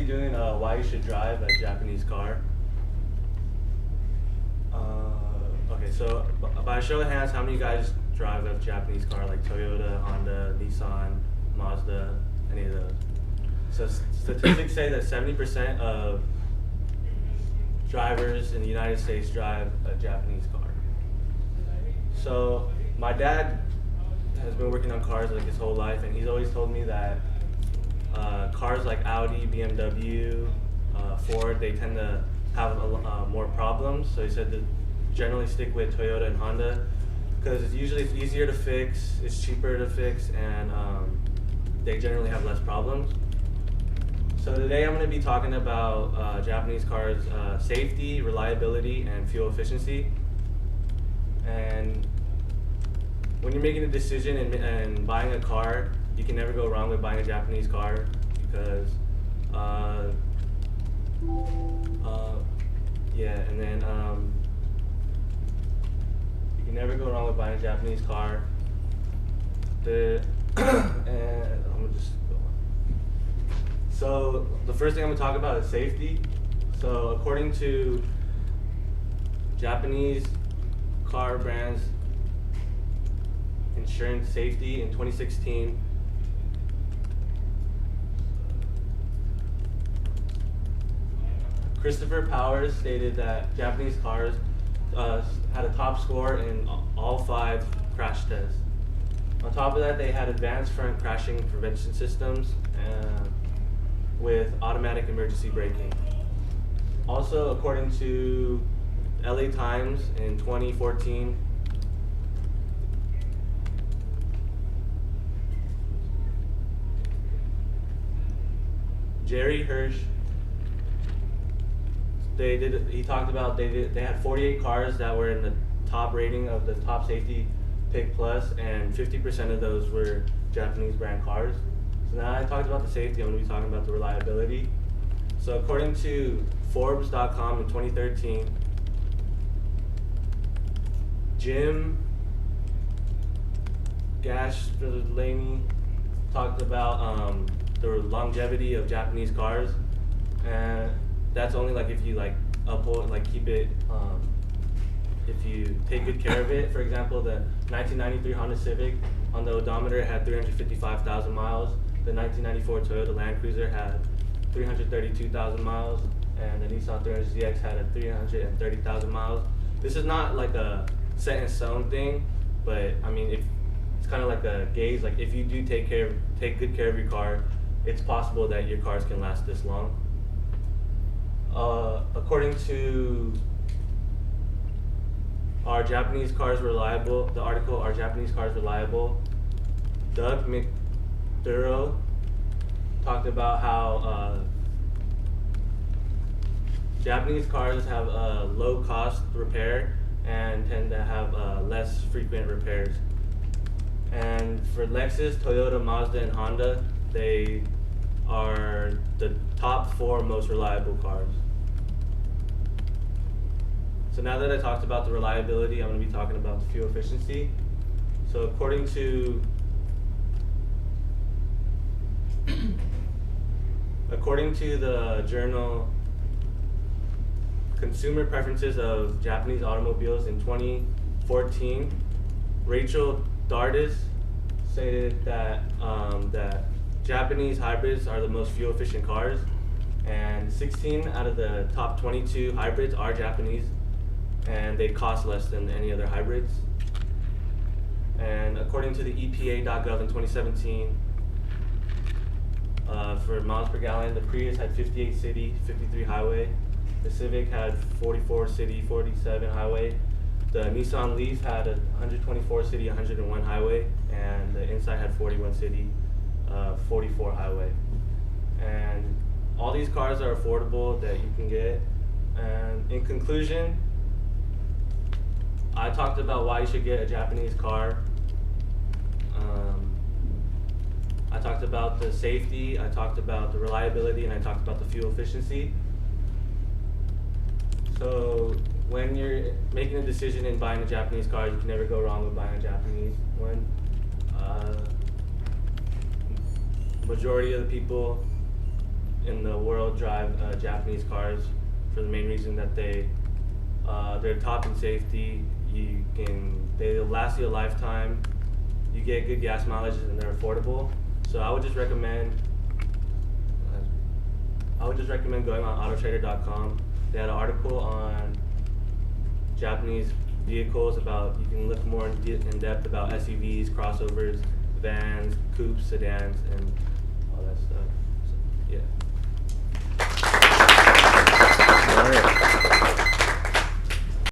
doing why you should drive a Japanese car. Okay, so by a show of hands, how many of you guys drive a Japanese car like Toyota, Honda, Nissan, Mazda, any of those? So statistics say that 70% of drivers in the United States drive a Japanese car. So my dad has been working on cars like his whole life, and he's always told me that cars like Audi, BMW, Ford, they tend to have more problems. So he said to generally stick with Toyota and Honda because it's easier to fix, it's cheaper to fix, and they generally have less problems. So today I'm going to be talking about Japanese cars' safety, reliability, and fuel efficiency. And when you're making a decision and buying a car, you can never go wrong with buying a Japanese car because, and then you can never go wrong with buying a Japanese car. And I'm gonna just go on. So the first thing I'm gonna talk about is safety. So according to Japanese car brands insurance safety in 2016, Christopher Powers stated that Japanese cars had a top score in all 5 crash tests. On top of that, they had advanced front crashing prevention systems with automatic emergency braking. Also, according to LA Times in 2014, Jerry Hirsch, he talked about they had 48 cars that were in the top rating of the top safety pick plus, and 50% of those were Japanese brand cars. So now I talked about the safety, I'm going to be talking about the reliability. So according to Forbes.com in 2013, Jim Gashlaney talked about the longevity of Japanese cars, and that's only like if you like uphold, like keep it, if you take good care of it. For example, the 1993 Honda Civic on the odometer had 355,000 miles. The 1994 Toyota Land Cruiser had 332,000 miles, and the Nissan 300ZX had 330,000 miles. This is not like a set in stone thing, but I mean, if it's kind of like a gauge. Like if you do take good care of your car, it's possible that your cars can last this long. According to Are Japanese Cars Reliable? The article, Are Japanese Cars Reliable? Doug McDurrow talked about how Japanese cars have a low cost repair and tend to have less frequent repairs. And for Lexus, Toyota, Mazda, and Honda, they are the top 4 most reliable cars. So now that I talked about the reliability, I'm going to be talking about the fuel efficiency. So according to the journal Consumer Preferences of Japanese Automobiles in 2014, Rachel Dardis stated that that Japanese hybrids are the most fuel efficient cars, and 16 out of the top 22 hybrids are Japanese, and they cost less than any other hybrids. And according to the EPA.gov in 2017, for miles per gallon, the Prius had 58 city, 53 highway. The Civic had 44 city, 47 highway. The Nissan Leaf had 124 city, 101 highway, and the Insight had 41 city, 44 highway. And all these cars are affordable that you can get. And in conclusion, I talked about why you should get a Japanese car. I talked about the safety, I talked about the reliability, and I talked about the fuel efficiency. So when you're making a decision in buying a Japanese car, you can never go wrong with buying a Japanese one. Majority of the people in the world drive Japanese cars for the main reason that they're top in safety. They last you a lifetime. You get good gas mileage and they're affordable. So I would just recommend going on autotrader.com. They had an article on Japanese vehicles you can look more in depth about SUVs, crossovers, vans, coupes, sedans, and all that stuff. So, yeah. All right.